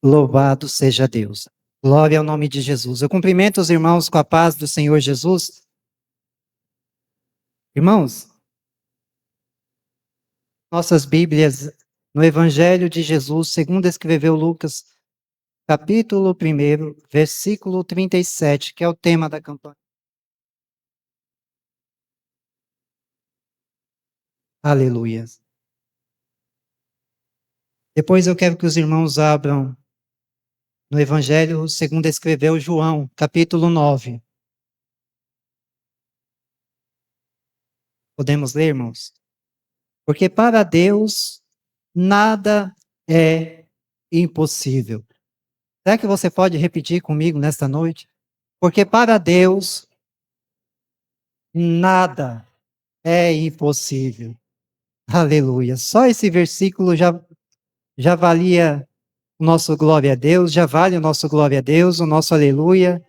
Louvado seja Deus. Glória ao nome de Jesus. Eu cumprimento os irmãos com a paz do Senhor Jesus. Irmãos, nossas Bíblias no Evangelho de Jesus, segundo escreveu Lucas, capítulo 1, versículo 37, que é o tema da campanha. Aleluia. Depois eu quero que os irmãos abram no Evangelho segundo escreveu João, capítulo 9. Podemos ler, irmãos? Porque para Deus nada é impossível. Será que você pode repetir comigo nesta noite? Porque para Deus nada é impossível. Aleluia. Só esse versículo já valia o nosso glória a Deus, já vale o nosso glória a Deus, o nosso aleluia.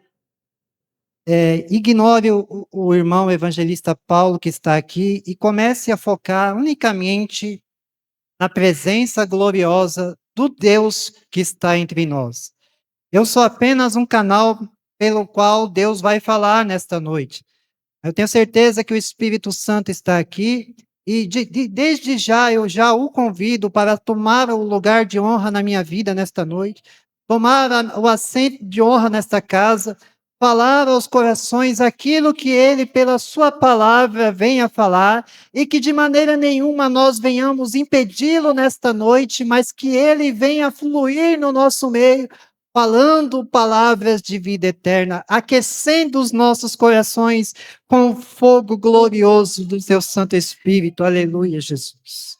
Ignore o irmão evangelista Paulo que está aqui e comece a focar unicamente na presença gloriosa do Deus que está entre nós. Eu sou apenas um canal pelo qual Deus vai falar nesta noite. Eu tenho certeza que o Espírito Santo está aqui e desde já eu já o convido para tomar o lugar de honra na minha vida nesta noite, tomar o assento de honra nesta casa, falar aos corações aquilo que ele, pela sua palavra, vem a falar e que de maneira nenhuma nós venhamos impedi-lo nesta noite, mas que ele venha fluir no nosso meio, falando palavras de vida eterna, aquecendo os nossos corações com o fogo glorioso do seu Santo Espírito. Aleluia, Jesus.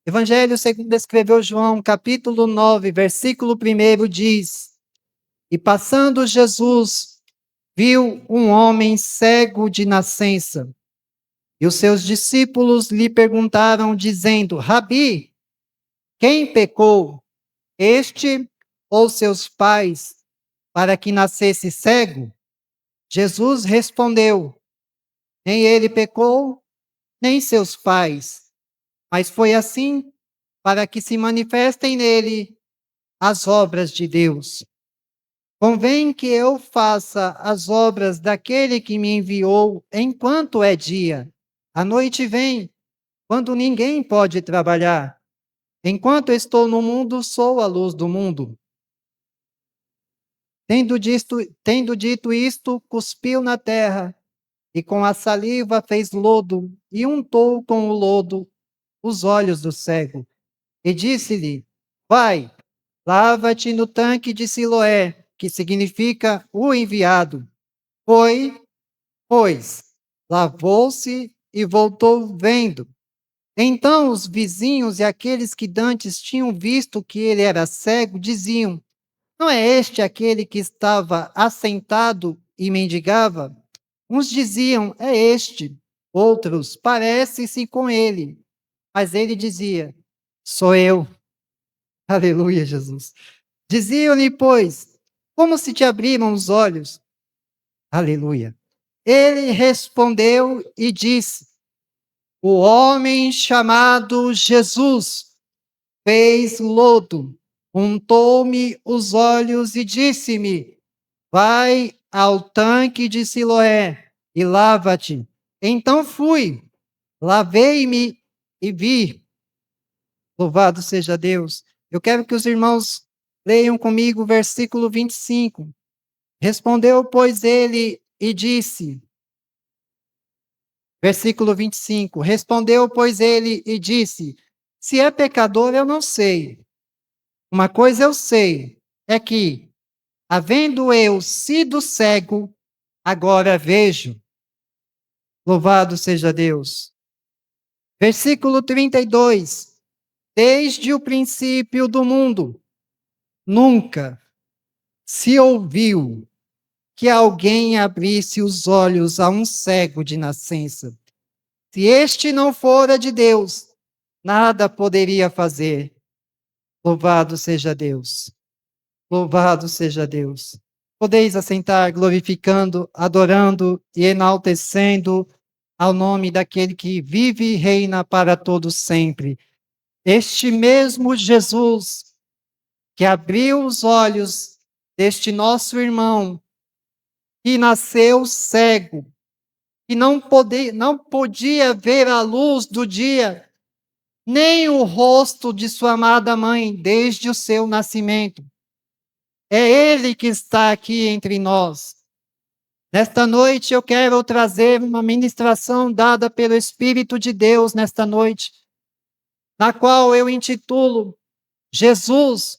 Evangelho segundo escreveu João, capítulo 9, versículo 1, diz: E passando Jesus, viu um homem cego de nascença. E os seus discípulos lhe perguntaram, dizendo: Rabi, quem pecou, este ou seus pais, para que nascesse cego? Jesus respondeu: Nem ele pecou, nem seus pais, mas foi assim para que se manifestem nele as obras de Deus. Convém que eu faça as obras daquele que me enviou enquanto é dia. A noite vem, quando ninguém pode trabalhar. Enquanto estou no mundo, sou a luz do mundo. Tendo dito isto, cuspiu na terra, e com a saliva fez lodo, e untou com o lodo os olhos do cego. E disse-lhe: Vai, lava-te no tanque de Siloé, que significa o enviado. Foi, pois, lavou-se e voltou vendo. Então os vizinhos e aqueles que dantes tinham visto que ele era cego, diziam: Não é este aquele que estava assentado e mendigava? Uns diziam: É este. Outros: Parece-se com ele. Mas ele dizia: Sou eu. Aleluia, Jesus. Diziam-lhe, pois, como se te abriram os olhos? Aleluia. Ele respondeu e disse: O homem chamado Jesus fez lodo, untou-me os olhos e disse-me: Vai ao tanque de Siloé e lava-te. Então fui, lavei-me e vi. Louvado seja Deus. Eu quero que os irmãos leiam comigo o versículo 25. Respondeu, pois, ele e disse, versículo 25, respondeu, pois, ele e disse: Se é pecador, eu não sei. Uma coisa eu sei, é que, havendo eu sido cego, agora vejo. Louvado seja Deus. Versículo 32. Desde o princípio do mundo, nunca se ouviu que alguém abrisse os olhos a um cego de nascença. Se este não fora de Deus, nada poderia fazer. Louvado seja Deus. Louvado seja Deus. Podeis assentar glorificando, adorando e enaltecendo ao nome daquele que vive e reina para todo sempre. Este mesmo Jesus que abriu os olhos deste nosso irmão, que nasceu cego, que não podia ver a luz do dia, nem o rosto de sua amada mãe desde o seu nascimento. É Ele que está aqui entre nós. Nesta noite eu quero trazer uma ministração dada pelo Espírito de Deus nesta noite, na qual eu intitulo Jesus,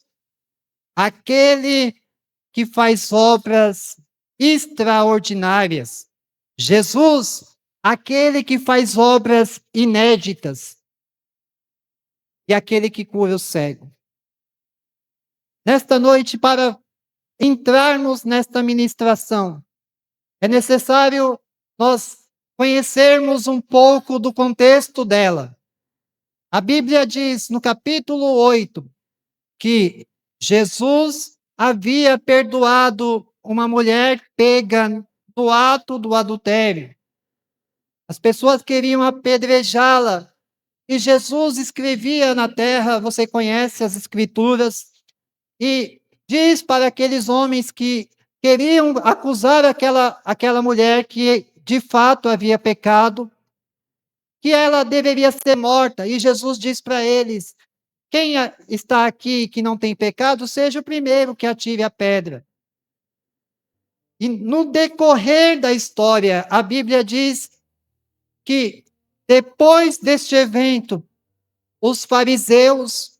aquele que faz obras extraordinárias. Jesus, aquele que faz obras inéditas. E aquele que cura o cego. Nesta noite, para entrarmos nesta ministração, é necessário nós conhecermos um pouco do contexto dela. A Bíblia diz no capítulo 8 que Jesus havia perdoado uma mulher pega no ato do adultério. As pessoas queriam apedrejá-la e Jesus escrevia na terra, você conhece as escrituras, e diz para aqueles homens que queriam acusar aquela mulher que de fato havia pecado, que ela deveria ser morta. E Jesus diz para eles: quem está aqui que não tem pecado, seja o primeiro que atire a pedra. E no decorrer da história, a Bíblia diz que depois deste evento, os fariseus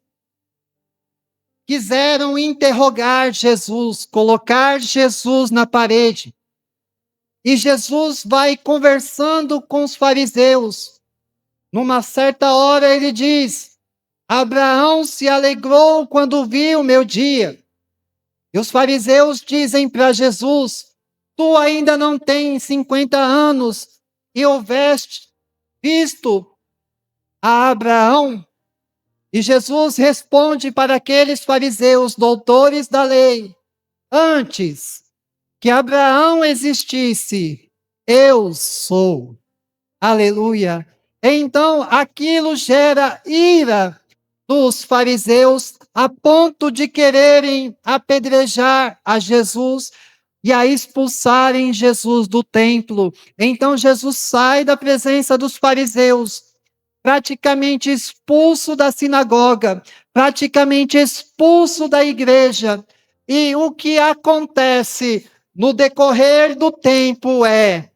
quiseram interrogar Jesus, colocar Jesus na parede. E Jesus vai conversando com os fariseus. Numa certa hora ele diz: Abraão se alegrou quando viu o meu dia. E os fariseus dizem para Jesus: tu ainda não tens 50 anos e houveste visto a Abraão? E Jesus responde para aqueles fariseus, doutores da lei: antes que Abraão existisse, eu sou. Aleluia. Então aquilo gera ira dos fariseus a ponto de quererem apedrejar a Jesus e a expulsarem Jesus do templo. Então Jesus sai da presença dos fariseus, praticamente expulso da sinagoga, praticamente expulso da igreja. E o que acontece no decorrer do tempo é: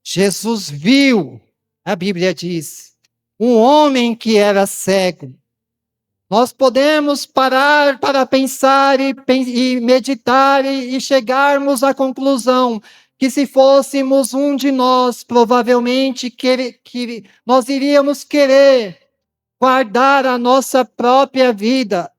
Jesus viu, a Bíblia diz, um homem que era cego. Nós podemos parar para pensar e meditar e chegarmos à conclusão que se fôssemos um de nós, provavelmente que nós iríamos querer guardar a nossa própria vida.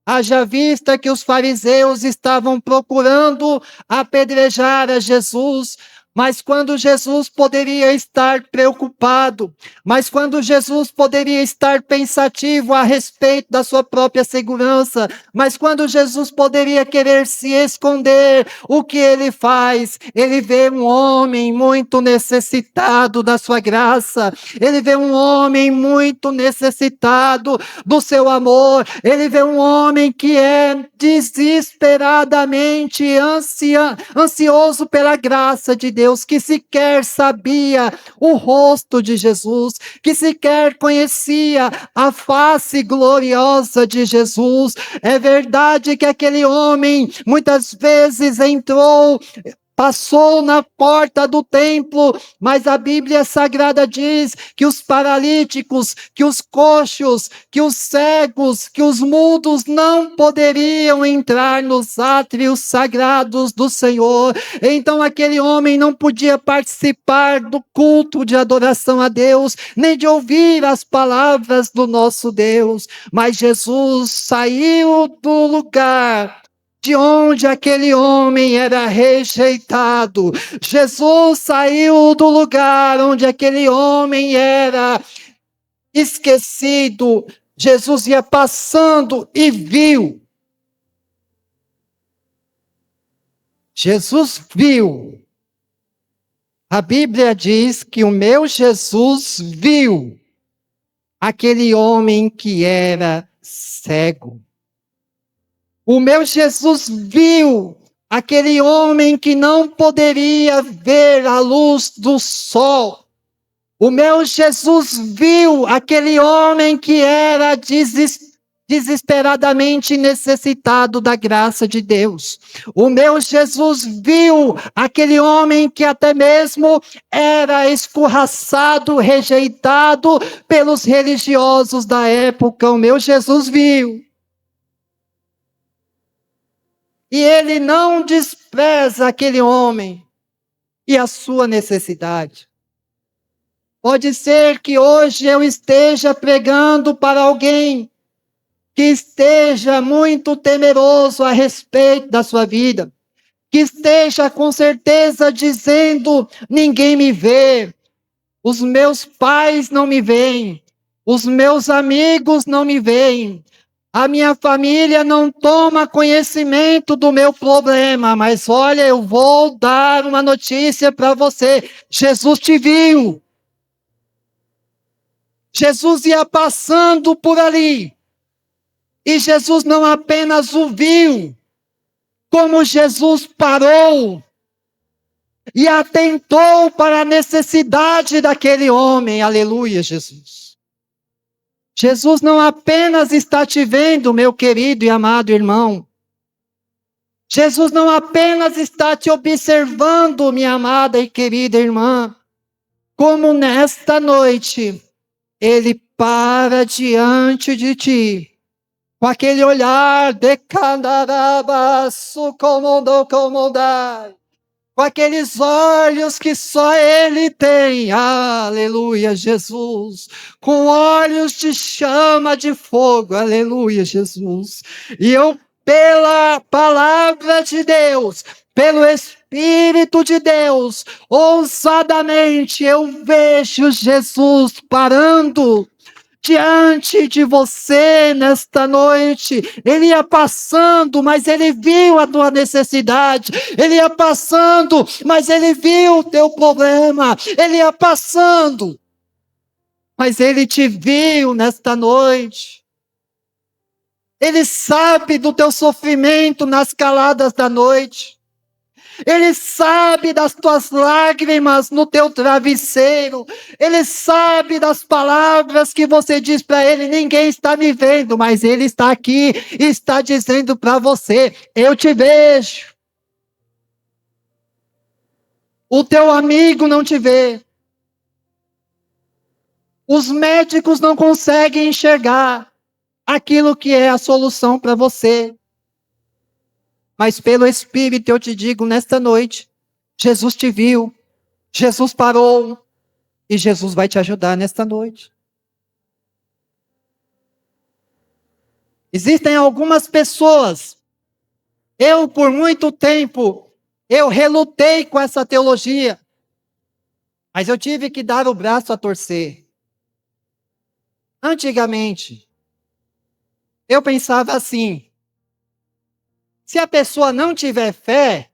Haja vista que os fariseus estavam procurando apedrejar a Jesus, mas quando Jesus poderia estar preocupado, mas quando Jesus poderia estar pensativo a respeito da sua própria segurança, mas quando Jesus poderia querer se esconder, o que ele faz? Ele vê um homem muito necessitado da sua graça, ele vê um homem muito necessitado do seu amor, ele vê um homem que é desesperadamente ansioso pela graça de Deus, que sequer sabia o rosto de Jesus, que sequer conhecia a face gloriosa de Jesus. É verdade que aquele homem muitas vezes passou na porta do templo, mas a Bíblia Sagrada diz que os paralíticos, que os coxos, que os cegos, que os mudos não poderiam entrar nos átrios sagrados do Senhor. Então aquele homem não podia participar do culto de adoração a Deus, nem de ouvir as palavras do nosso Deus. Mas Jesus saiu do lugar de onde aquele homem era rejeitado. Jesus saiu do lugar onde aquele homem era esquecido. Jesus ia passando e viu. Jesus viu. A Bíblia diz que o meu Jesus viu aquele homem que era cego. O meu Jesus viu aquele homem que não poderia ver a luz do sol. O meu Jesus viu aquele homem que era desesperadamente necessitado da graça de Deus. O meu Jesus viu aquele homem que até mesmo era escorraçado, rejeitado pelos religiosos da época. O meu Jesus viu. E ele não despreza aquele homem e a sua necessidade. Pode ser que hoje eu esteja pregando para alguém que esteja muito temeroso a respeito da sua vida, que esteja com certeza dizendo: ninguém me vê, os meus pais não me veem, os meus amigos não me veem, a minha família não toma conhecimento do meu problema, mas olha, eu vou dar uma notícia para você: Jesus te viu. Jesus ia passando por ali. E Jesus não apenas o viu, como Jesus parou e atentou para a necessidade daquele homem. Aleluia, Jesus. Jesus não apenas está te vendo, meu querido e amado irmão. Jesus não apenas está te observando, minha amada e querida irmã. Como nesta noite, Ele para diante de ti, com aquele olhar de candarabaço, comodai, com aqueles olhos que só Ele tem, aleluia, Jesus, com olhos de chama de fogo, aleluia, Jesus. E eu, pela palavra de Deus, pelo Espírito de Deus, ousadamente eu vejo Jesus parando diante de você nesta noite. Ele ia passando, mas ele viu a tua necessidade. Ele ia passando, mas ele viu o teu problema. Ele ia passando, mas ele te viu nesta noite. Ele sabe do teu sofrimento nas caladas da noite. Ele sabe das tuas lágrimas no teu travesseiro. Ele sabe das palavras que você diz para ele: ninguém está me vendo, mas ele está aqui e está dizendo para você: eu te vejo. O teu amigo não te vê. Os médicos não conseguem enxergar aquilo que é a solução para você. Mas pelo Espírito eu te digo nesta noite: Jesus te viu, Jesus parou, e Jesus vai te ajudar nesta noite. Existem algumas pessoas, eu por muito tempo, eu relutei com essa teologia, mas eu tive que dar o braço a torcer. Antigamente, eu pensava assim: se a pessoa não tiver fé,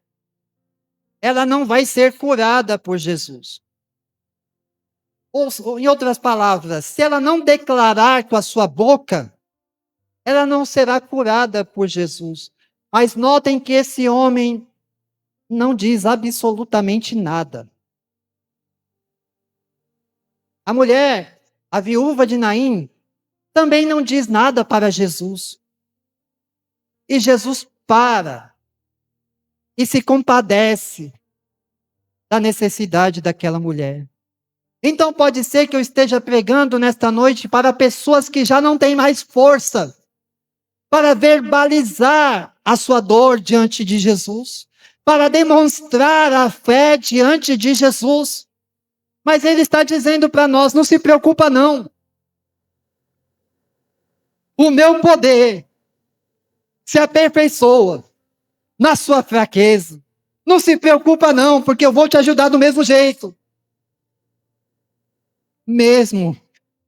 ela não vai ser curada por Jesus. Ou, em outras palavras, se ela não declarar com a sua boca, ela não será curada por Jesus. Mas notem que esse homem não diz absolutamente nada. A mulher, a viúva de Naim, também não diz nada para Jesus. E Jesus para e se compadece da necessidade daquela mulher. Então pode ser que eu esteja pregando nesta noite para pessoas que já não têm mais força para verbalizar a sua dor diante de Jesus, para demonstrar a fé diante de Jesus. Mas ele está dizendo para nós: não se preocupa não. O meu poder se aperfeiçoa na sua fraqueza. Não se preocupa não, porque eu vou te ajudar do mesmo jeito. Mesmo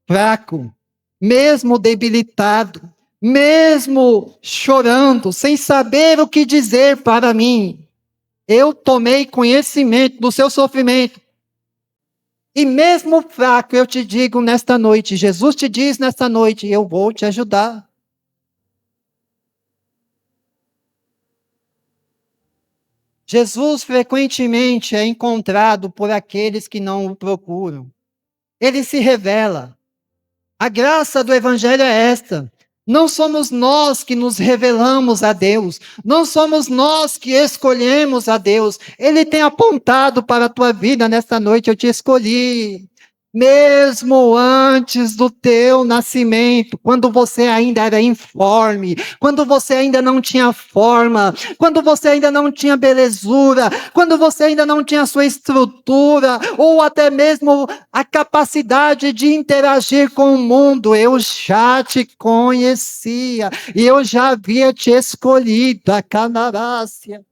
fraco, mesmo debilitado, mesmo chorando, sem saber o que dizer para mim, eu tomei conhecimento do seu sofrimento. E mesmo fraco, eu te digo nesta noite, Jesus te diz nesta noite, eu vou te ajudar. Jesus frequentemente é encontrado por aqueles que não o procuram. Ele se revela. A graça do Evangelho é esta. Não somos nós que nos revelamos a Deus, não somos nós que escolhemos a Deus. Ele tem apontado para a tua vida nesta noite, eu te escolhi. Mesmo antes do teu nascimento, quando você ainda era informe, quando você ainda não tinha forma, quando você ainda não tinha belezura, quando você ainda não tinha sua estrutura, ou até mesmo a capacidade de interagir com o mundo, eu já te conhecia, e eu já havia te escolhido, a canarácia.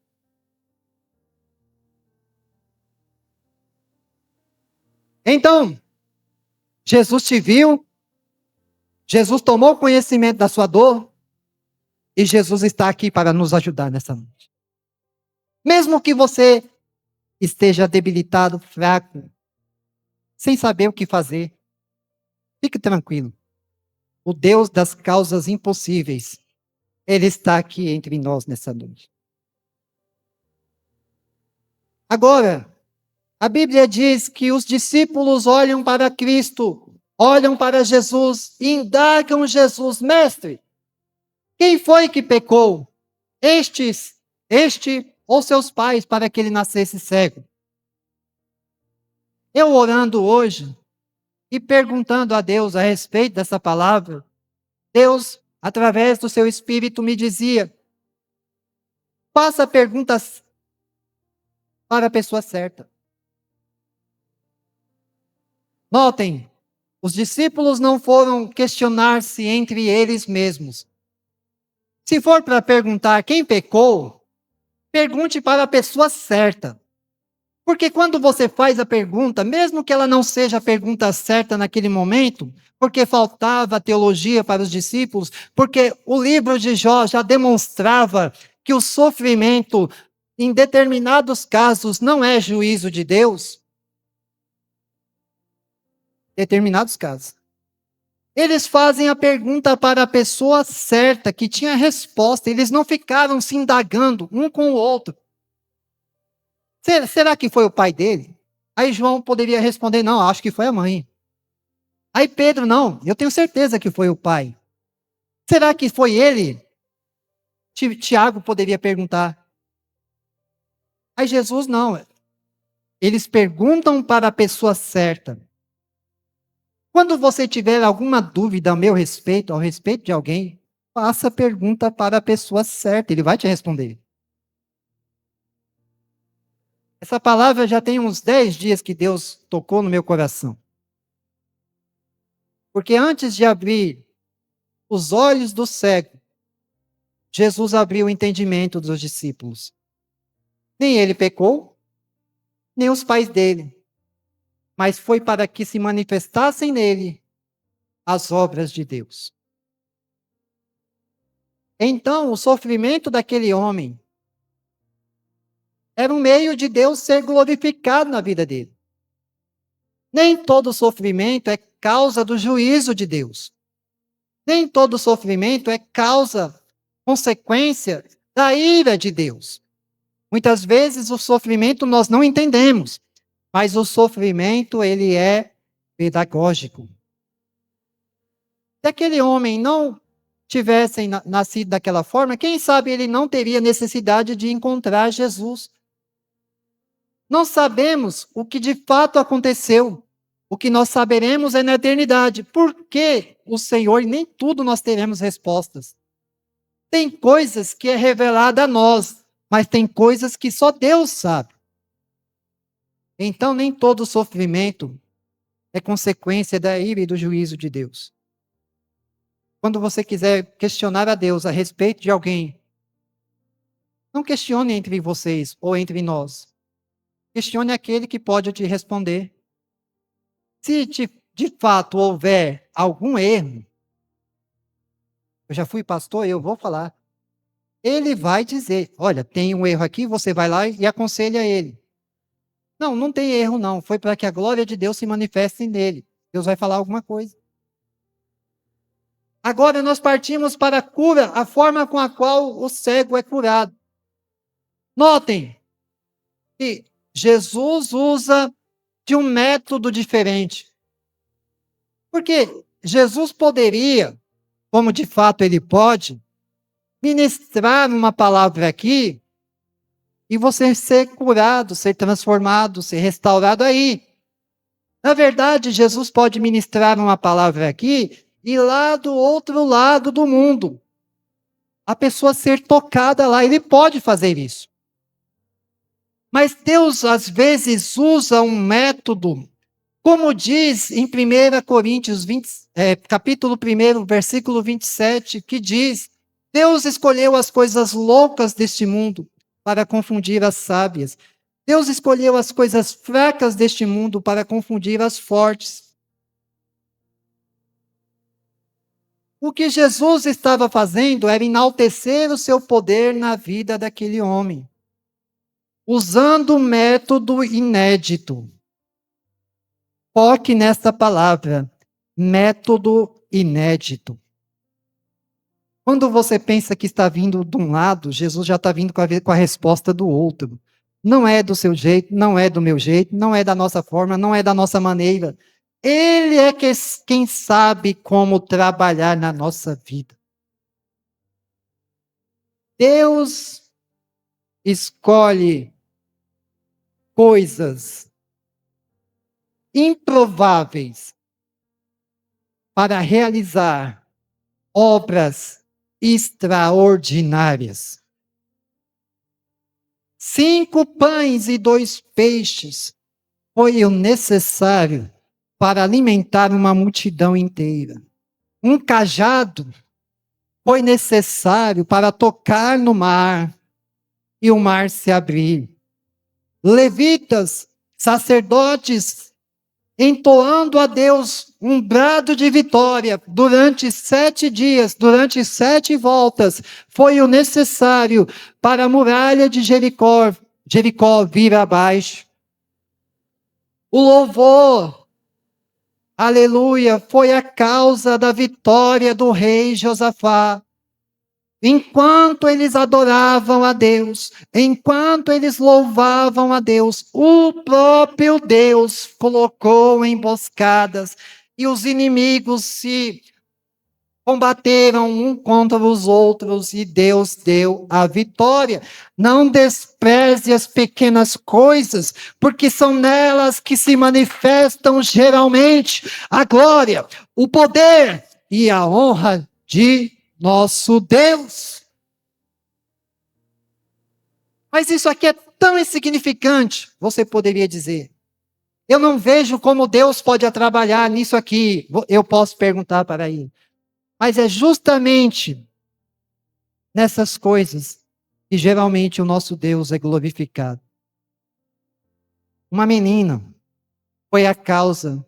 Então, Jesus te viu, Jesus tomou conhecimento da sua dor, e Jesus está aqui para nos ajudar nessa noite. Mesmo que você esteja debilitado, fraco, sem saber o que fazer, fique tranquilo. O Deus das causas impossíveis, Ele está aqui entre nós nessa noite. Agora, a Bíblia diz que os discípulos olham para Cristo, olham para Jesus e indagam Jesus, mestre, quem foi que pecou? Este ou seus pais para que ele nascesse cego? Eu orando hoje e perguntando a Deus a respeito dessa palavra, Deus, através do seu Espírito, me dizia, faça perguntas para a pessoa certa. Notem, os discípulos não foram questionar-se entre eles mesmos. Se for para perguntar quem pecou, pergunte para a pessoa certa. Porque quando você faz a pergunta, mesmo que ela não seja a pergunta certa naquele momento, porque faltava teologia para os discípulos, porque o livro de Jó já demonstrava que o sofrimento, em determinados casos, não é juízo de Deus. Determinados casos. Eles fazem a pergunta para a pessoa certa, que tinha resposta. Eles não ficaram se indagando um com o outro. Será que foi o pai dele? Aí João poderia responder, não, acho que foi a mãe. Aí Pedro, não, eu tenho certeza que foi o pai. Será que foi ele? Tiago poderia perguntar. Aí Jesus, não. Eles perguntam para a pessoa certa. Quando você tiver alguma dúvida ao respeito de alguém, faça a pergunta para a pessoa certa, ele vai te responder. Essa palavra já tem uns 10 dias que Deus tocou no meu coração. Porque antes de abrir os olhos do cego, Jesus abriu o entendimento dos discípulos. Nem ele pecou, nem os pais dele, mas foi para que se manifestassem nele as obras de Deus. Então, o sofrimento daquele homem era um meio de Deus ser glorificado na vida dele. Nem todo sofrimento é causa do juízo de Deus. Nem todo sofrimento é causa, consequência da ira de Deus. Muitas vezes o sofrimento nós não entendemos, mas o sofrimento ele é pedagógico. Se aquele homem não tivesse nascido daquela forma, quem sabe ele não teria necessidade de encontrar Jesus. Não sabemos o que de fato aconteceu. O que nós saberemos é na eternidade. Por que o Senhor, nem tudo nós teremos respostas. Tem coisas que é revelada a nós, mas tem coisas que só Deus sabe. Então, nem todo sofrimento é consequência da ira e do juízo de Deus. Quando você quiser questionar a Deus a respeito de alguém, não questione entre vocês ou entre nós. Questione aquele que pode te responder. Se de fato houver algum erro, eu já fui pastor, eu vou falar. Ele vai dizer, olha, tem um erro aqui, você vai lá e aconselha ele. Não, não tem erro não. Foi para que a glória de Deus se manifeste nele. Deus vai falar alguma coisa. Agora nós partimos para a cura, a forma com a qual o cego é curado. Notem que Jesus usa de um método diferente. Porque Jesus poderia, como de fato ele pode, ministrar uma palavra aqui e você ser curado, ser transformado, ser restaurado aí. Na verdade, Jesus pode ministrar uma palavra aqui e lá do outro lado do mundo, a pessoa ser tocada lá, ele pode fazer isso. Mas Deus às vezes usa um método, como diz em 1 Coríntios 20, capítulo 1, versículo 27, que diz: Deus escolheu as coisas loucas deste mundo para confundir as sábias. Deus escolheu as coisas fracas deste mundo para confundir as fortes. O que Jesus estava fazendo era enaltecer o seu poder na vida daquele homem, usando um método inédito. Foque nesta palavra, método inédito. Quando você pensa que está vindo de um lado, Jesus já está vindo com a resposta do outro. Não é do seu jeito, não é do meu jeito, não é da nossa forma, não é da nossa maneira. Ele é quem sabe como trabalhar na nossa vida. Deus escolhe coisas improváveis para realizar obras extraordinárias. 5 pães e 2 peixes foi o necessário para alimentar uma multidão inteira. Um cajado foi necessário para tocar no mar e o mar se abrir. Levitas, sacerdotes, entoando a Deus um brado de vitória durante 7 dias, durante 7 voltas, foi o necessário para a muralha de Jericó vir abaixo. O louvor, aleluia, foi a causa da vitória do rei Josafá. Enquanto eles adoravam a Deus, enquanto eles louvavam a Deus, o próprio Deus colocou emboscadas e os inimigos se combateram um contra os outros e Deus deu a vitória. Não despreze as pequenas coisas, porque são nelas que se manifestam geralmente a glória, o poder e a honra de nosso Deus. Mas isso aqui é tão insignificante, você poderia dizer. Eu não vejo como Deus pode trabalhar nisso aqui. Eu posso perguntar para ele. Mas é justamente nessas coisas que geralmente o nosso Deus é glorificado. Uma menina foi a causa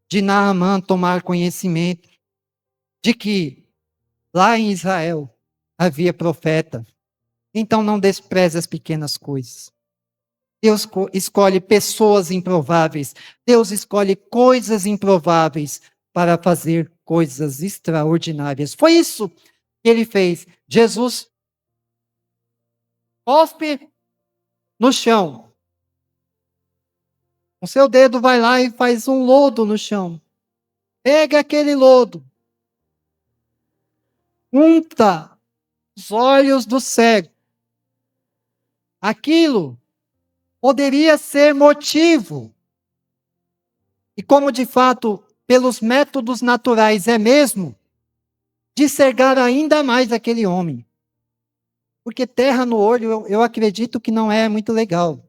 de Naamã tomar conhecimento de que lá em Israel havia profeta. Então não despreze as pequenas coisas. Deus escolhe pessoas improváveis. Deus escolhe coisas improváveis para fazer coisas extraordinárias. Foi isso que ele fez. Jesus cospe no chão. O seu dedo vai lá e faz um lodo no chão. Pega aquele lodo. Unta os olhos do cego. Aquilo poderia ser motivo. E como de fato, pelos métodos naturais é mesmo, de cegar ainda mais aquele homem. Porque terra no olho, eu acredito que não é muito legal.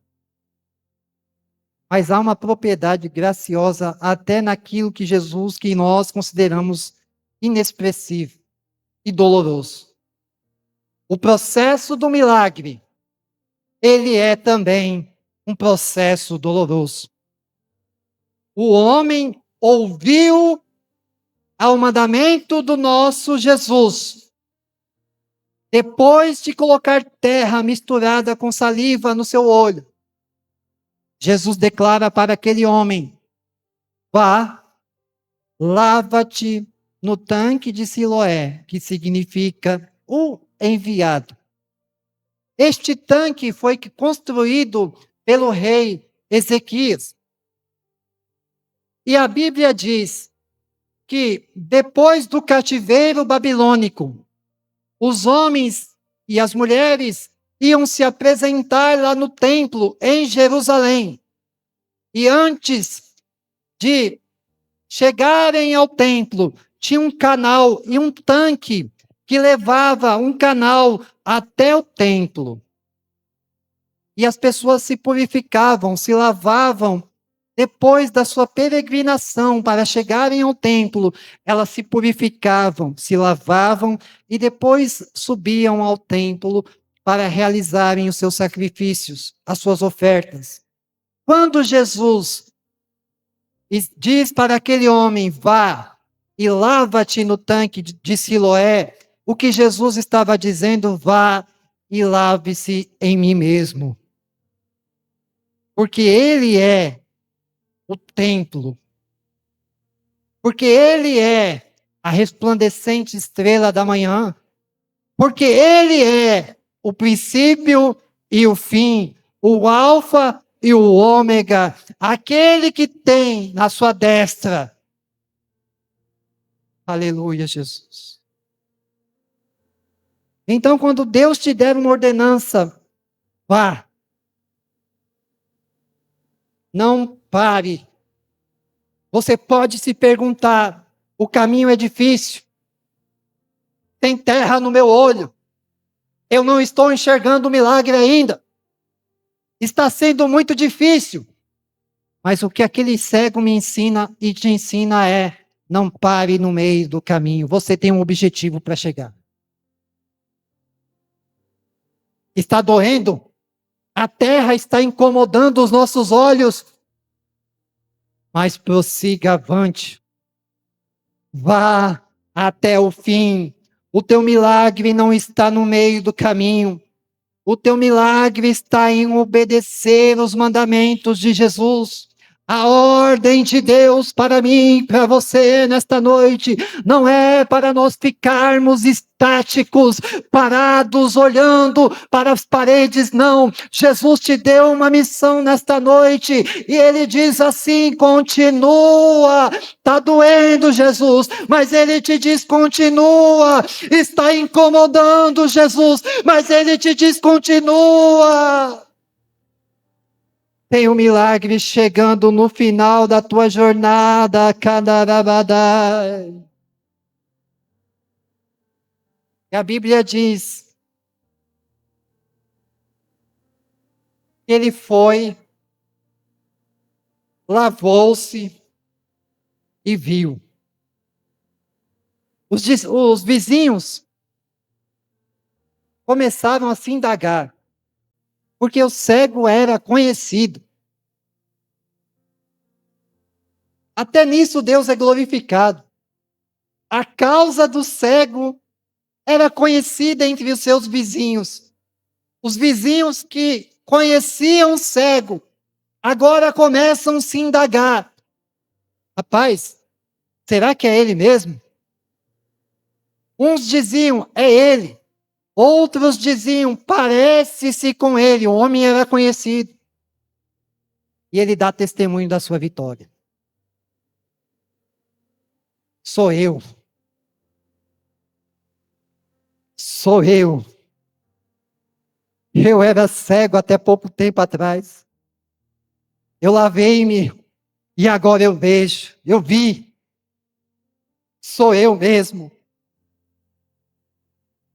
Mas há uma propriedade graciosa até naquilo que Jesus, que nós consideramos inexpressivo e doloroso. O processo do milagre, ele é também um processo doloroso. O homem ouviu ao mandamento do nosso Jesus. Depois de colocar terra misturada com saliva no seu olho, Jesus declara para aquele homem: vá, lava-te no tanque de Siloé, que significa o enviado. Este tanque foi construído pelo rei Ezequias. E a Bíblia diz que depois do cativeiro babilônico, os homens e as mulheres iam se apresentar lá no templo em Jerusalém. E antes de chegarem ao templo, tinha um canal e um tanque que levava um canal até o templo. E as pessoas se purificavam, se lavavam. Depois da sua peregrinação para chegarem ao templo, elas se purificavam, se lavavam e depois subiam ao templo para realizarem os seus sacrifícios, as suas ofertas. Quando Jesus diz para aquele homem: vá e lava-te no tanque de Siloé, o que Jesus estava dizendo: vá e lave-se em mim mesmo. Porque Ele é o templo. Porque Ele é a resplandecente estrela da manhã. Porque Ele é o princípio e o fim, o alfa e o ômega, aquele que tem na sua destra. Aleluia, Jesus. Então, quando Deus te der uma ordenança, vá. Não pare. Você pode se perguntar: o caminho é difícil? Tem terra no meu olho? Eu não estou enxergando o milagre ainda. Está sendo muito difícil. Mas o que aquele cego me ensina e te ensina é: não pare no meio do caminho. Você tem um objetivo para chegar. Está doendo? A terra está incomodando os nossos olhos. Mas prossiga avante. Vá até o fim. O teu milagre não está no meio do caminho. O teu milagre está em obedecer os mandamentos de Jesus. A ordem de Deus para mim, para você nesta noite, não é para nós ficarmos estáticos, parados, olhando para as paredes, não. Jesus te deu uma missão nesta noite e Ele diz assim: continua. Está doendo, Jesus, mas Ele te diz: continua. Está incomodando, Jesus, mas Ele te diz: continua. Tem um milagre chegando no final da tua jornada, Candarabadai. E a Bíblia diz: ele foi, lavou-se e viu. Os vizinhos começaram a se indagar, porque o cego era conhecido. Até nisso Deus é glorificado. A causa do cego era conhecida entre os seus vizinhos. Os vizinhos que conheciam o cego, agora começam a se indagar. Rapaz, será que é ele mesmo? Uns diziam: é ele. Outros diziam: parece-se com ele. O homem era conhecido. E ele dá testemunho da sua vitória. Sou eu. Sou eu. Eu era cego até pouco tempo atrás. Eu lavei-me e agora eu vejo. Eu vi. Sou eu mesmo.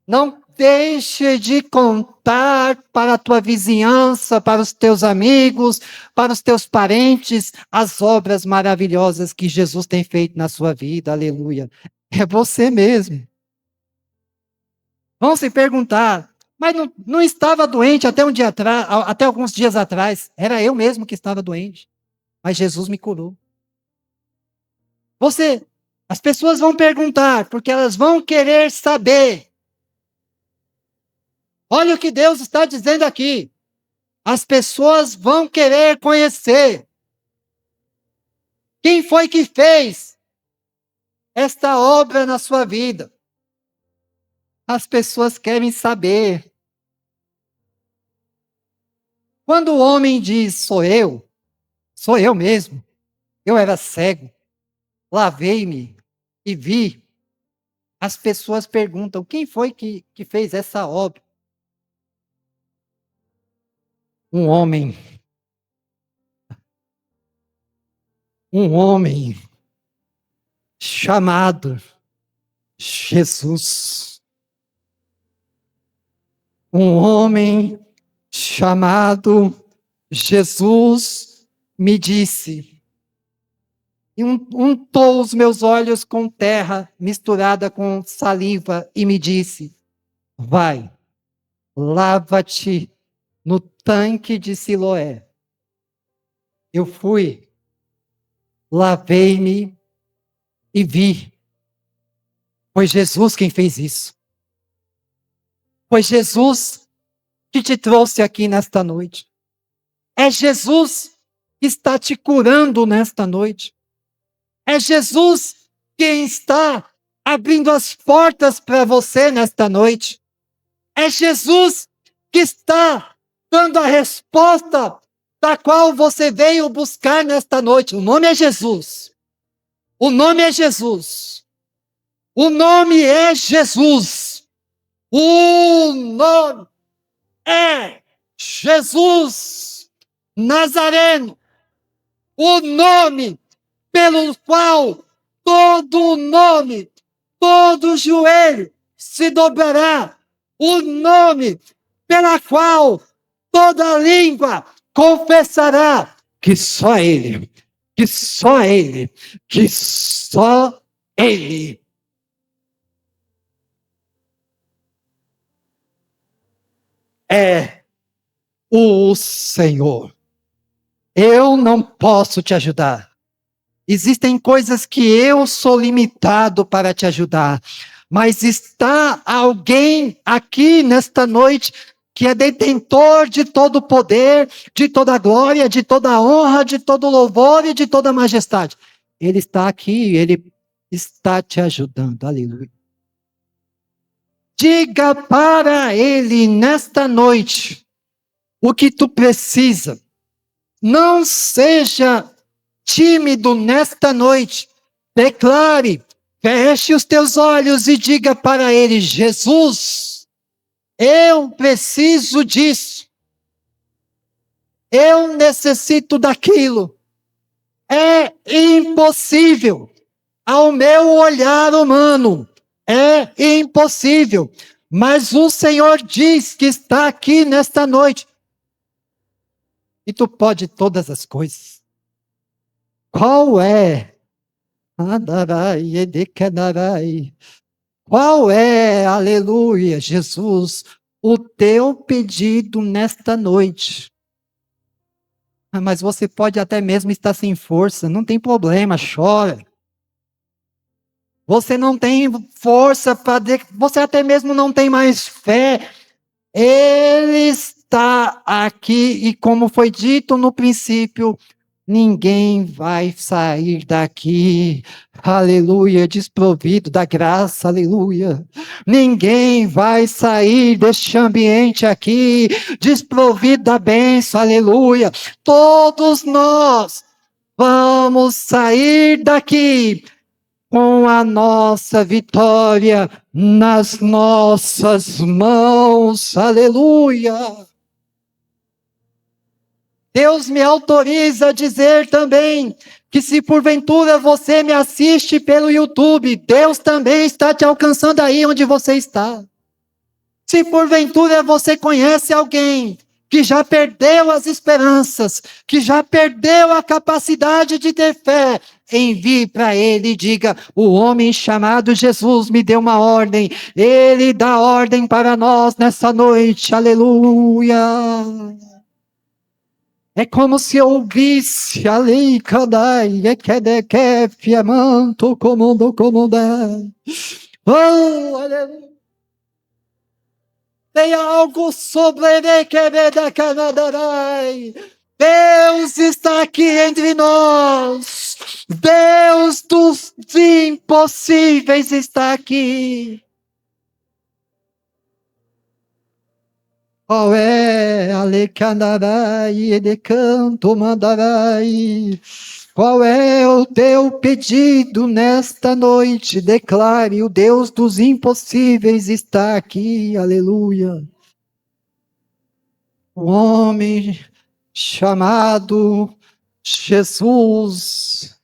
Não deixe de contar para a tua vizinhança, para os teus amigos, para os teus parentes, as obras maravilhosas que Jesus tem feito na sua vida. Aleluia. É você mesmo. Vão se perguntar: mas não estava doente até um dia atrás, até alguns dias atrás. Era eu mesmo que estava doente. Mas Jesus me curou. As pessoas vão perguntar, porque elas vão querer saber. Olha o que Deus está dizendo aqui. As pessoas vão querer conhecer quem foi que fez esta obra na sua vida. As pessoas querem saber. Quando o homem diz, sou eu mesmo, eu era cego, lavei-me e vi, as pessoas perguntam, quem foi que fez essa obra? Um homem chamado Jesus. Um homem chamado Jesus me disse, e untou os meus olhos com terra misturada com saliva e me disse, vai, lava-te no tanque de Siloé. Eu fui, lavei-me e vi. Foi Jesus quem fez isso. Foi Jesus que te trouxe aqui nesta noite. É Jesus que está te curando nesta noite. É Jesus quem está abrindo as portas para você nesta noite. É Jesus que está dando a resposta da qual você veio buscar nesta noite. O nome é Jesus. O nome é Jesus. O nome é Jesus. O nome é Jesus Nazareno. O nome pelo qual todo nome, todo joelho se dobrará. O nome pela qual toda língua confessará que só Ele, que só Ele, que só Ele é o Senhor. Eu não posso te ajudar. Existem coisas que eu sou limitado para te ajudar. Mas está alguém aqui nesta noite que é detentor de todo o poder, de toda a glória, de toda a honra, de todo o louvor e de toda a majestade. Ele está aqui, ele está te ajudando. Aleluia. Diga para ele nesta noite o que tu precisa. Não seja tímido nesta noite. Declare, feche os teus olhos e diga para ele: Jesus, eu preciso disso. Eu necessito daquilo. É impossível ao meu olhar humano. É impossível. Mas o Senhor diz que está aqui nesta noite. E tu pode todas as coisas. Qual é? Qual é, aleluia, Jesus, o teu pedido nesta noite? Mas você pode até mesmo estar sem força, não tem problema, chora. Você não tem força para. Você até mesmo não tem mais fé. Ele está aqui e, como foi dito no princípio, ninguém vai sair daqui, aleluia, desprovido da graça, aleluia. Ninguém vai sair deste ambiente aqui, desprovido da bênção, aleluia. Todos nós vamos sair daqui com a nossa vitória nas nossas mãos, aleluia. Deus me autoriza a dizer também que se porventura você me assiste pelo YouTube, Deus também está te alcançando aí onde você está. Se porventura você conhece alguém que já perdeu as esperanças, que já perdeu a capacidade de ter fé, envie para ele e diga: o homem chamado Jesus me deu uma ordem, ele dá ordem para nós nessa noite, aleluia. É como se eu ouvisse a lei cadai, é que de que fiamanto comando comandar. Oh, aleluia. Tem algo sobre da Canadarai. Deus está aqui entre nós. Deus dos impossíveis está aqui. Qual é Alecandarai, Edecanto Mandarai? Qual é o teu pedido nesta noite? Declare, o Deus dos impossíveis está aqui, aleluia. O homem chamado Jesus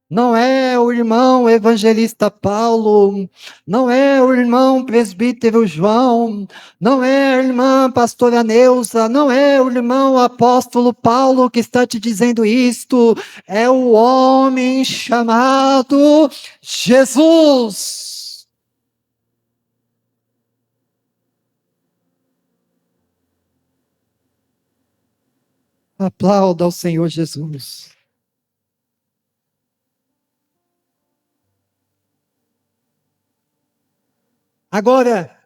não é o irmão evangelista Paulo, não é o irmão presbítero João, não é a irmã pastora Neuza, não é o irmão apóstolo Paulo que está te dizendo isto, é o homem chamado Jesus. Aplauda ao Senhor Jesus. Agora,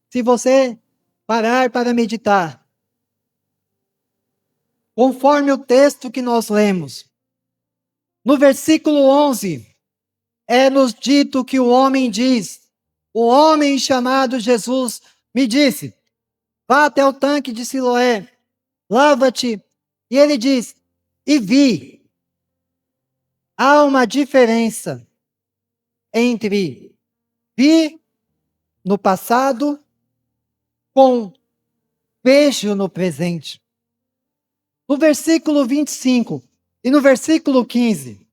se você parar para meditar, conforme o texto que nós lemos, no versículo 11, é-nos dito que o homem diz, o homem chamado Jesus me disse, vá até o tanque de Siloé, lava-te. E ele diz, e vi. Há uma diferença entre vi no passado com vejo no presente. No versículo 25 e no versículo 15,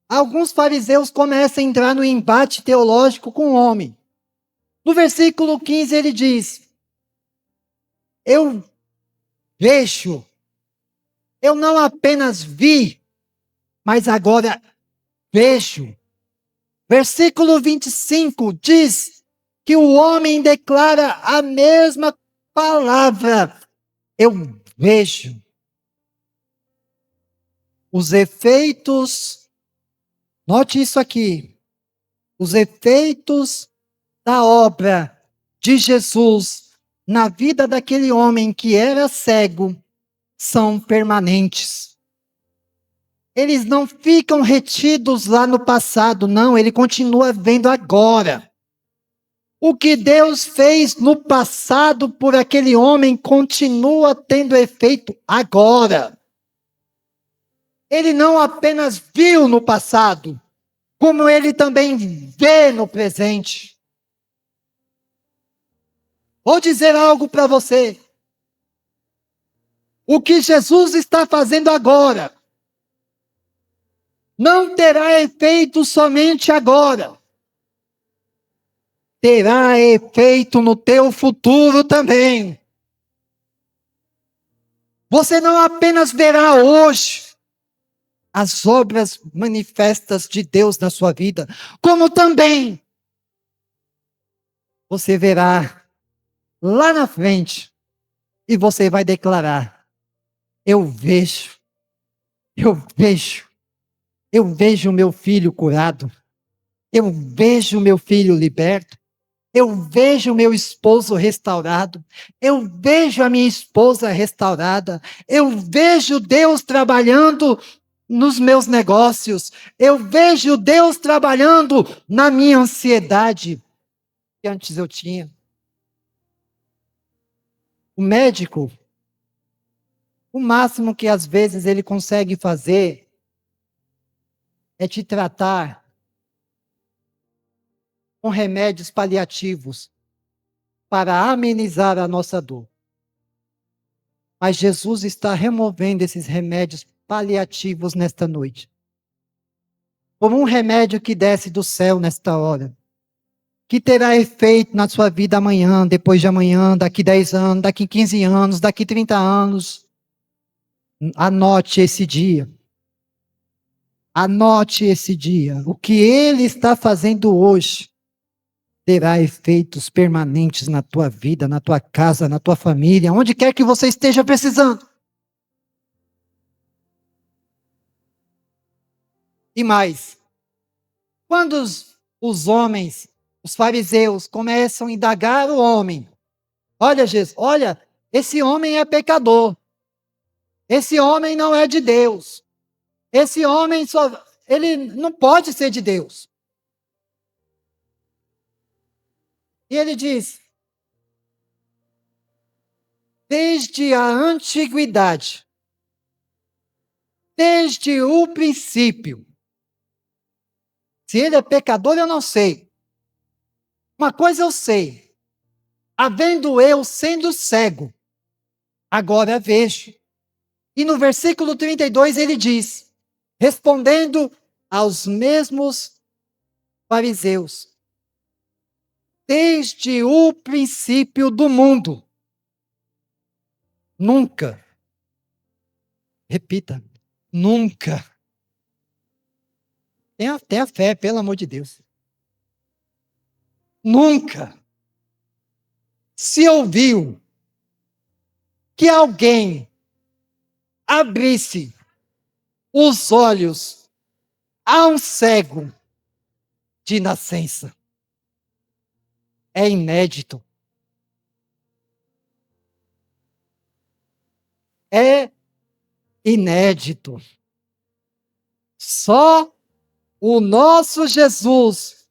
alguns fariseus começam a entrar no embate teológico com o homem. No versículo 15 ele diz, eu vejo, eu não apenas vi, mas agora vejo. Versículo 25 diz que o homem declara a mesma palavra, eu vejo. Os efeitos, note isso aqui, os efeitos da obra de Jesus na vida daquele homem que era cego são permanentes. Eles não ficam retidos lá no passado, não, ele continua vendo agora. O que Deus fez no passado por aquele homem continua tendo efeito agora. Ele não apenas viu no passado, como ele também vê no presente. Vou dizer algo para você. O que Jesus está fazendo agora não terá efeito somente agora. Terá efeito no teu futuro também. Você não apenas verá hoje as obras manifestas de Deus na sua vida, como também você verá lá na frente e você vai declarar, eu vejo o meu filho curado, eu vejo o meu filho liberto, eu vejo o meu esposo restaurado, eu vejo a minha esposa restaurada, eu vejo Deus trabalhando nos meus negócios, eu vejo Deus trabalhando na minha ansiedade, que antes eu tinha. O médico, o máximo que às vezes ele consegue fazer é te tratar com remédios paliativos para amenizar a nossa dor. Mas Jesus está removendo esses remédios paliativos nesta noite. Como um remédio que desce do céu nesta hora, que terá efeito na sua vida amanhã, depois de amanhã, daqui 10 anos, daqui 15 anos, daqui 30 anos. Anote esse dia. Anote esse dia. O que ele está fazendo hoje terá efeitos permanentes na tua vida, na tua casa, na tua família, onde quer que você esteja precisando. E mais, quando os homens, Os fariseus começam a indagar o homem. Olha, Jesus, olha, esse homem é pecador. Esse homem não é de Deus. Esse homem ele não pode ser de Deus. E ele diz: desde a antiguidade, desde o princípio. Se ele é pecador, eu não sei. Uma coisa eu sei. Havendo eu sendo cego, agora vejo. E no versículo 32 ele diz, respondendo aos mesmos fariseus: desde o princípio do mundo, nunca, repita, nunca. Tenha fé, pelo amor de Deus. Nunca se ouviu que alguém abrisse os olhos a um cego de nascença. É inédito. É inédito. Só o nosso Jesus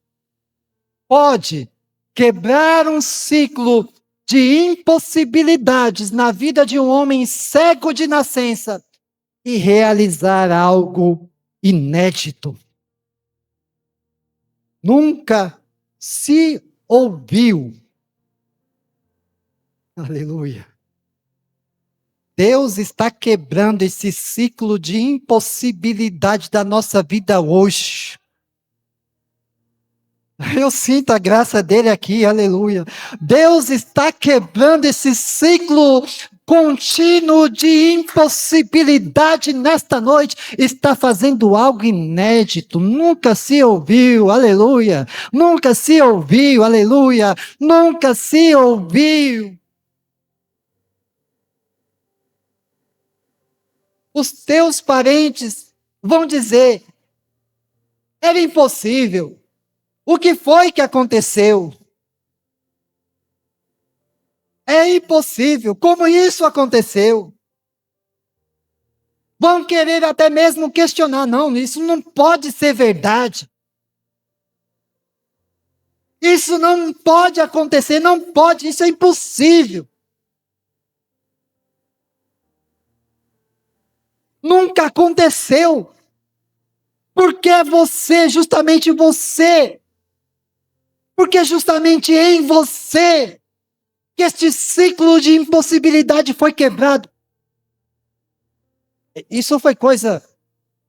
pode quebrar um ciclo de impossibilidades na vida de um homem cego de nascença e realizar algo inédito. Nunca se ouviu. Aleluia. Deus está quebrando esse ciclo de impossibilidade da nossa vida hoje. Eu sinto a graça dele aqui, aleluia. Deus está quebrando esse ciclo contínuo de impossibilidade nesta noite. Está fazendo algo inédito. Nunca se ouviu, aleluia. Nunca se ouviu, aleluia. Nunca se ouviu. Os teus parentes vão dizer: era impossível. O que foi que aconteceu? É impossível. Como isso aconteceu? Vão querer até mesmo questionar. Não, isso não pode ser verdade. Isso não pode acontecer, não pode, isso é impossível. Nunca aconteceu. Porque é você, justamente você. Porque justamente em você que este ciclo de impossibilidade foi quebrado. Isso foi coisa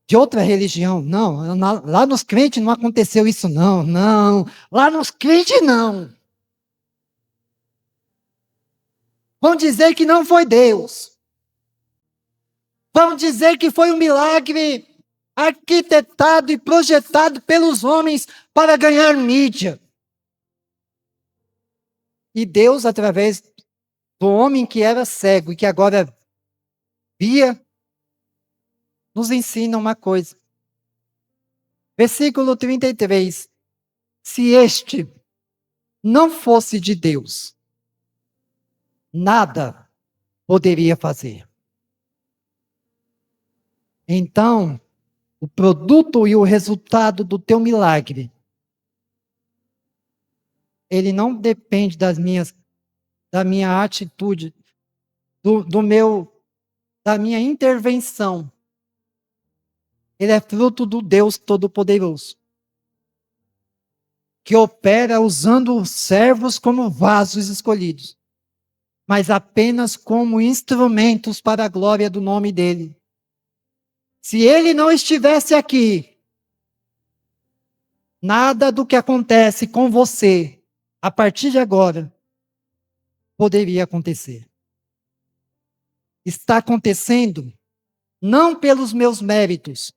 de outra religião. Não, lá nos crentes não aconteceu isso, não. Lá nos crentes não. Vão dizer que não foi Deus. Vão dizer que foi um milagre arquitetado e projetado pelos homens para ganhar mídia. E Deus, através do homem que era cego e que agora via, nos ensina uma coisa. Versículo 33. Se este não fosse de Deus, nada poderia fazer. Então, o produto e o resultado do teu milagre, ele não depende da minha atitude, da minha intervenção. Ele é fruto do Deus Todo-Poderoso, que opera usando os servos como vasos escolhidos, mas apenas como instrumentos para a glória do nome dele. Se ele não estivesse aqui, nada do que acontece com você, a partir de agora, poderia acontecer. Está acontecendo não pelos meus méritos,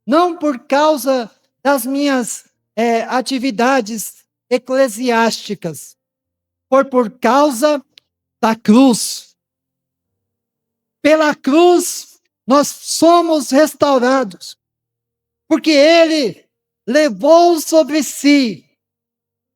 não por causa das minhas atividades eclesiásticas, por causa da cruz. Pela cruz, nós somos restaurados, porque ele levou sobre si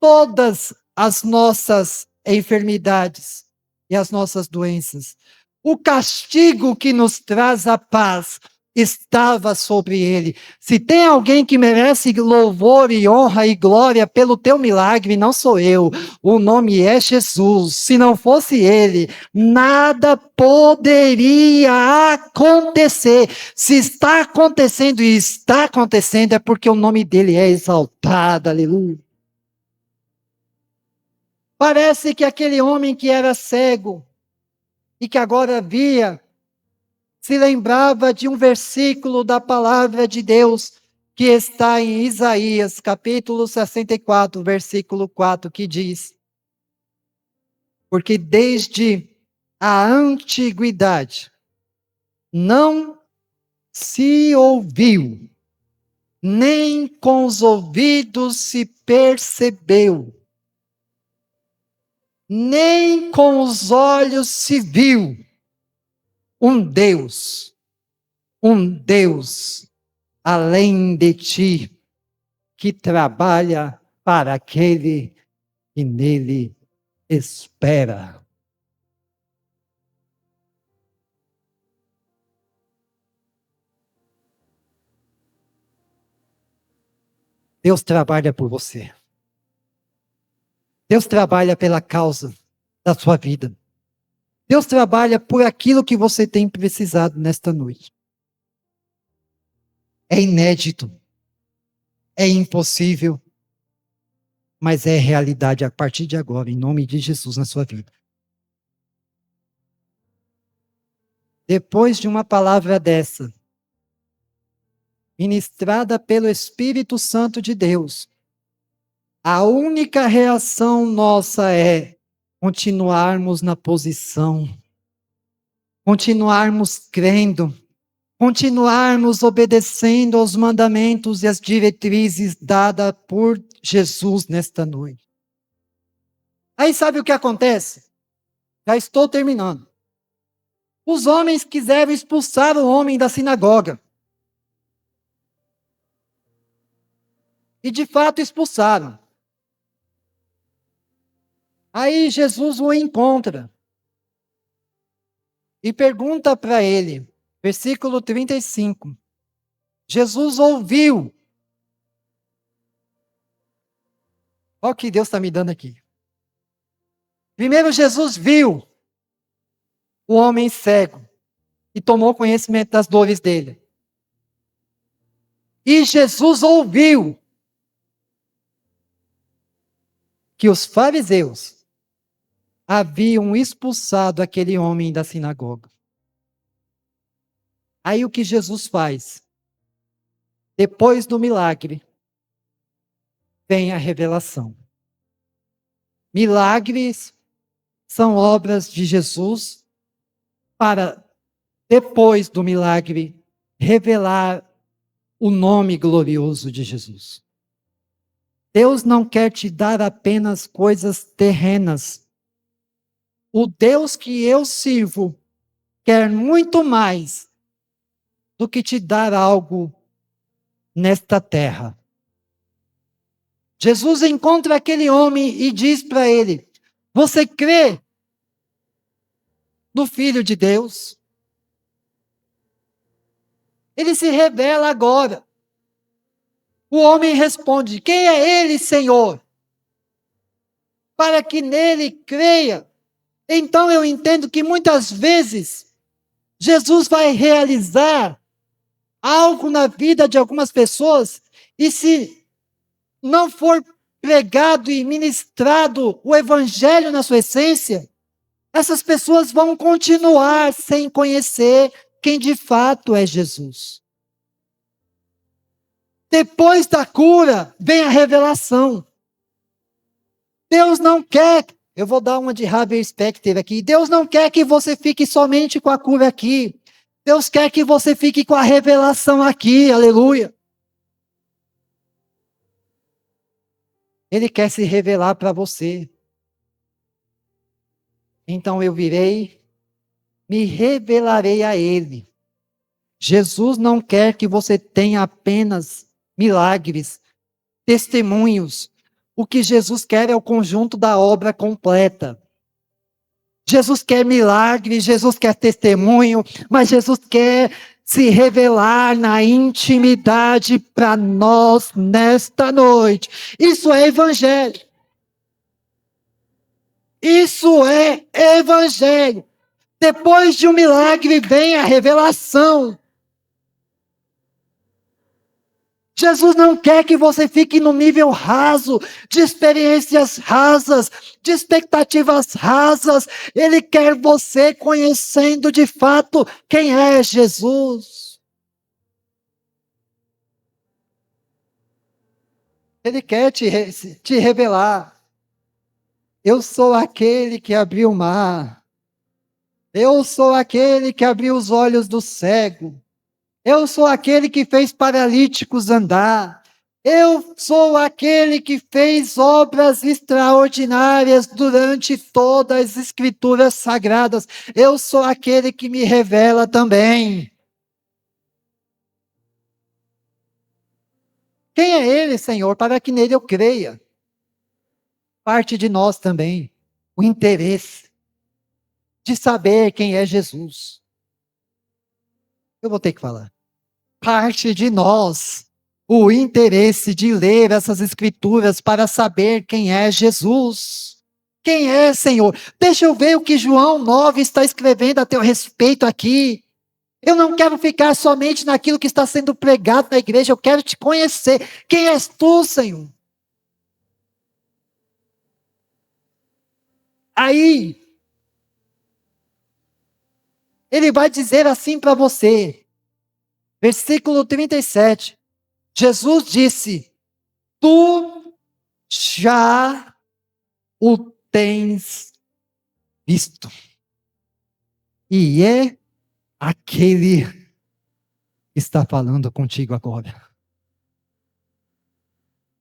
todas as nossas enfermidades e as nossas doenças. O castigo que nos traz a paz estava sobre ele. Se tem alguém que merece louvor e honra e glória pelo teu milagre, não sou eu. O nome é Jesus. Se não fosse ele, nada poderia acontecer. Se está acontecendo e está acontecendo, é porque o nome dele é exaltado. Aleluia. Parece que aquele homem que era cego e que agora via, se lembrava de um versículo da palavra de Deus que está em Isaías, capítulo 64, versículo 4, que diz: porque desde a antiguidade não se ouviu, nem com os ouvidos se percebeu, nem com os olhos se viu um Deus além de ti, que trabalha para aquele que nele espera. Deus trabalha por você. Deus trabalha pela causa da sua vida. Deus trabalha por aquilo que você tem precisado nesta noite. É inédito, é impossível, mas é realidade a partir de agora, em nome de Jesus na sua vida. Depois de uma palavra dessa, ministrada pelo Espírito Santo de Deus, a única reação nossa é continuarmos na posição, continuarmos crendo, continuarmos obedecendo aos mandamentos e às diretrizes dadas por Jesus nesta noite. Aí sabe o que acontece? Já estou terminando. Os homens quiseram expulsar o homem da sinagoga. E de fato expulsaram. Aí Jesus o encontra e pergunta para ele, versículo 35. Jesus ouviu. Olha o que Deus está me dando aqui. Primeiro, Jesus viu o homem cego e tomou conhecimento das dores dele. E Jesus ouviu que os fariseus haviam expulsado aquele homem da sinagoga. Aí o que Jesus faz? Depois do milagre, vem a revelação. Milagres são obras de Jesus para, depois do milagre, revelar o nome glorioso de Jesus. Deus não quer te dar apenas coisas terrenas. O Deus que eu sirvo quer muito mais do que te dar algo nesta terra. Jesus encontra aquele homem e diz para ele: você crê no Filho de Deus? Ele se revela agora. O homem responde: quem é ele, Senhor? Para que nele creia. Então eu entendo que muitas vezes Jesus vai realizar algo na vida de algumas pessoas e se não for pregado e ministrado o evangelho na sua essência, essas pessoas vão continuar sem conhecer quem de fato é Jesus. Depois da cura, vem a revelação. Deus não quer, eu vou dar uma de Harvey Specter aqui, Deus não quer que você fique somente com a cura aqui. Deus quer que você fique com a revelação aqui, aleluia. Ele quer se revelar para você. Então eu virei, me revelarei a Ele. Jesus não quer que você tenha apenas milagres, testemunhos, O que Jesus quer é o conjunto da obra completa. Jesus quer milagre, Jesus quer testemunho, mas Jesus quer se revelar na intimidade para nós nesta noite. Isso é evangelho. Isso é evangelho. Depois de um milagre vem a revelação. Jesus não quer que você fique no nível raso, de experiências rasas, de expectativas rasas. Ele quer você conhecendo de fato quem é Jesus. Ele quer te revelar. Eu sou aquele que abriu o mar. Eu sou aquele que abriu os olhos do cego. Eu sou aquele que fez paralíticos andar. Eu sou aquele que fez obras extraordinárias durante todas as escrituras sagradas. Eu sou aquele que me revela também. Quem é ele, Senhor, para que nele eu creia? Parte de nós também, o interesse de saber quem é Jesus. Eu vou ter que falar. Parte de nós o interesse de ler essas escrituras para saber quem é Jesus. Quem é, Senhor? Deixa eu ver o que João 9 está escrevendo a teu respeito aqui. Eu não quero ficar somente naquilo que está sendo pregado na igreja, eu quero te conhecer. Quem és tu, Senhor? Aí, ele vai dizer assim para você, versículo 37. Jesus disse: Tu já o tens visto. E é aquele que está falando contigo agora.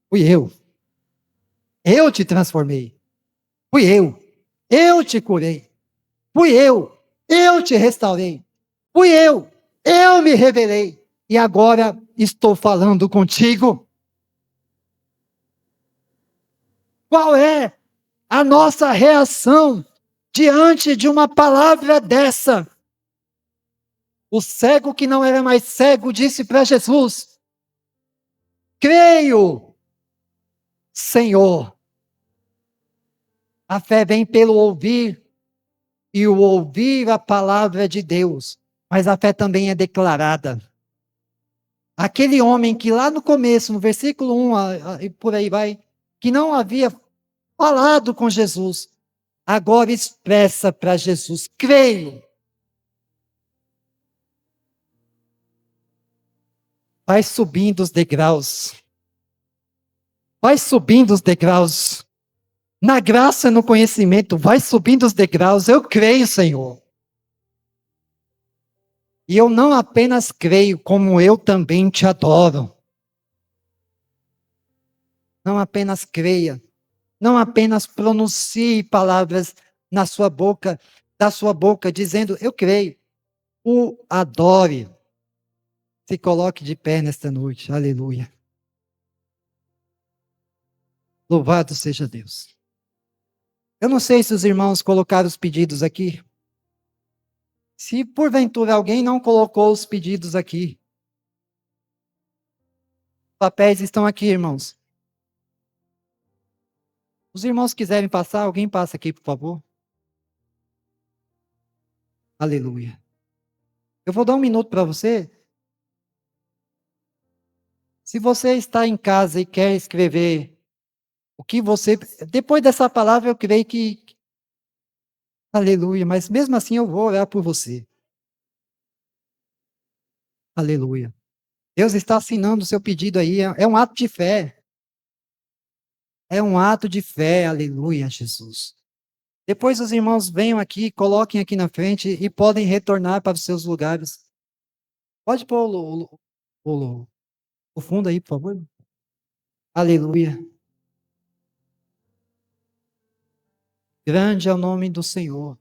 Fui eu. Eu te transformei. Fui eu. Eu te curei. Fui eu. Eu te restaurei. Fui eu. Eu me revelei. E agora estou falando contigo. Qual é a nossa reação diante de uma palavra dessa? O cego que não era mais cego disse para Jesus: Creio, Senhor. A fé vem pelo ouvir, e o ouvir a palavra de Deus. Mas a fé também é declarada. Aquele homem que lá no começo, no versículo 1, e por aí vai, que não havia falado com Jesus, agora expressa para Jesus: creio. Vai subindo os degraus. Vai subindo os degraus. Na graça e no conhecimento, vai subindo os degraus. Eu creio, Senhor. E eu não apenas creio, como eu também te adoro. Não apenas creia. Não apenas pronuncie palavras na sua boca, da sua boca, dizendo, eu creio. O adore. Se coloque de pé nesta noite. Aleluia. Louvado seja Deus. Eu não sei se os irmãos colocaram os pedidos aqui. Se porventura alguém não colocou os pedidos aqui, os papéis estão aqui, irmãos. Os irmãos quiserem passar, alguém passa aqui, por favor. Aleluia. Eu vou dar um minuto para você. Se você está em casa e quer escrever o que você. Depois dessa palavra, eu creio que. Aleluia. Mas mesmo assim, eu vou orar por você. Aleluia. Deus está assinando o seu pedido aí. É um ato de fé. É um ato de fé. Aleluia, Jesus. Depois os irmãos venham aqui, coloquem aqui na frente e podem retornar para os seus lugares. Pode pôr o fundo aí, por favor. Aleluia. Grande é o nome do Senhor.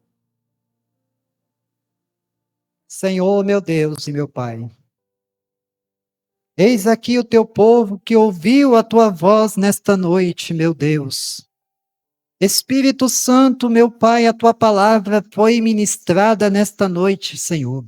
Senhor, meu Deus e meu Pai. Eis aqui o teu povo que ouviu a tua voz nesta noite, meu Deus. Espírito Santo, meu Pai, a tua palavra foi ministrada nesta noite, Senhor.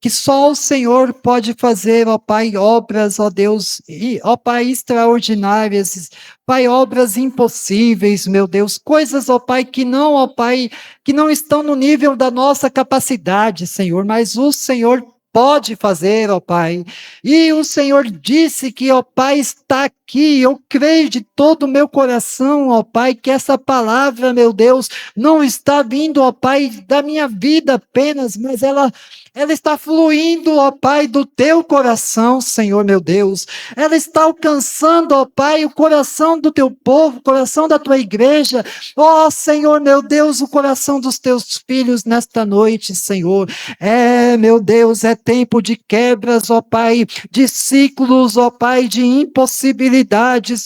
Que só o Senhor pode fazer, ó Pai, obras, ó Deus, e, ó Pai, extraordinárias, Pai, obras impossíveis, meu Deus, coisas, ó Pai, que não, ó Pai, que não estão no nível da nossa capacidade, Senhor, mas o Senhor pode fazer, ó Pai. E o Senhor disse que, ó Pai, está aqui. Eu creio de todo o meu coração, ó Pai, que essa palavra, meu Deus, não está vindo, ó Pai, da minha vida apenas, mas ela está fluindo, ó Pai, do teu coração, Senhor meu Deus. Ela está alcançando, ó Pai, o coração do teu povo, o coração da tua igreja. Ó Senhor meu Deus, o coração dos teus filhos nesta noite, Senhor. Meu Deus, é tempo de quebras, ó Pai, de ciclos, ó Pai, de impossibilidades,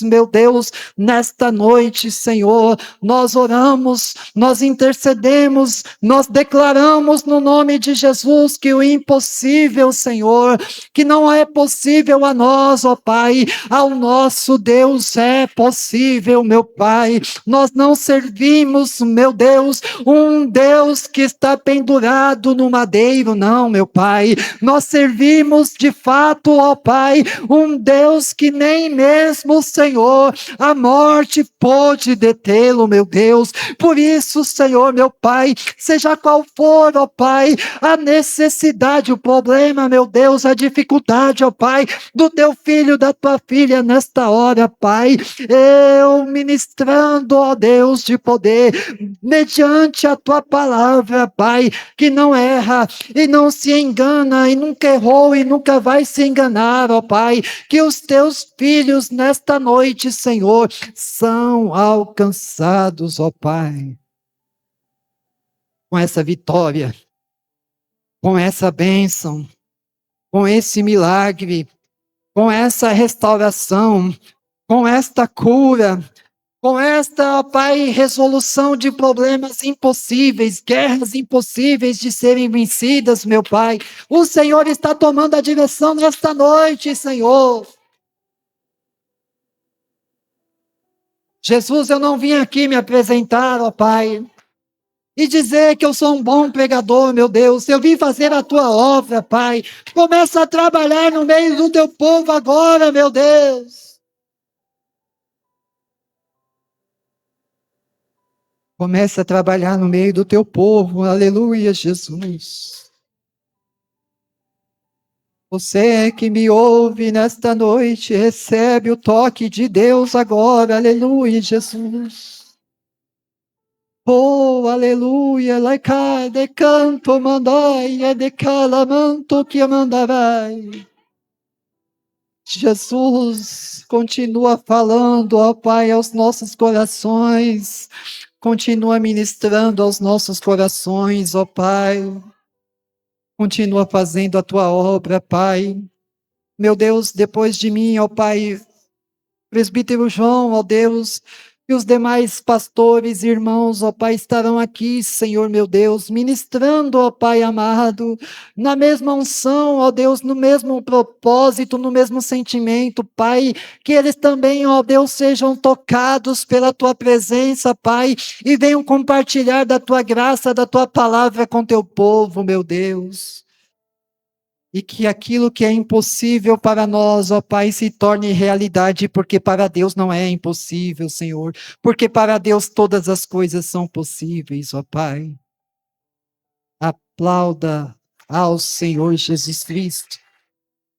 meu Deus, nesta noite, Senhor. Nós oramos, nós intercedemos, nós declaramos no nome de Jesus que o impossível, Senhor, que não é possível a nós, ó Pai, ao nosso Deus é possível, meu Pai. Nós não servimos, meu Deus, um Deus que está pendurado no madeiro, não, meu Pai. Nós servimos de fato, ó Pai, um Deus que nem mesmo, Senhor, a morte pôde detê-lo, meu Deus. Por isso, Senhor, meu Pai, seja qual for, ó Pai, a necessidade, o problema, meu Deus, a dificuldade, ó Pai, do teu filho, da tua filha nesta hora, Pai, eu ministrando, ó Deus de poder, mediante a tua palavra, Pai, que não erra e não se engana e nunca errou e nunca vai se enganar, ó Pai, que os teus filhos nesta noite, Senhor, são alcançados, ó Pai, com essa vitória, com essa bênção, com esse milagre, com essa restauração, com esta cura, com esta, ó Pai, resolução de problemas impossíveis, guerras impossíveis de serem vencidas, meu Pai. O Senhor está tomando a direção nesta noite, Senhor. Jesus, eu não vim aqui me apresentar, ó Pai, e dizer que eu sou um bom pregador, meu Deus. Eu vim fazer a tua obra, Pai. Começa a trabalhar no meio do teu povo agora, meu Deus. Começa a trabalhar no meio do teu povo, aleluia, Jesus. Você que me ouve nesta noite, recebe o toque de Deus agora, aleluia, Jesus. Oh, aleluia, laica de canto mandai, de calamanto que mandarai. Jesus, continua falando, ó Pai, aos nossos corações, continua ministrando aos nossos corações, ó Pai, continua fazendo a tua obra, Pai. Meu Deus, depois de mim, ó Pai, presbítero João, ó Deus, e os demais pastores, irmãos, ó Pai, estarão aqui, Senhor meu Deus, ministrando, ó Pai amado, na mesma unção, ó Deus, no mesmo propósito, no mesmo sentimento, Pai, que eles também, ó Deus, sejam tocados pela Tua presença, Pai, e venham compartilhar da Tua graça, da Tua palavra com Teu povo, meu Deus. E que aquilo que é impossível para nós, ó Pai, se torne realidade, porque para Deus não é impossível, Senhor. Porque para Deus todas as coisas são possíveis, ó Pai. Aplauda ao Senhor Jesus Cristo.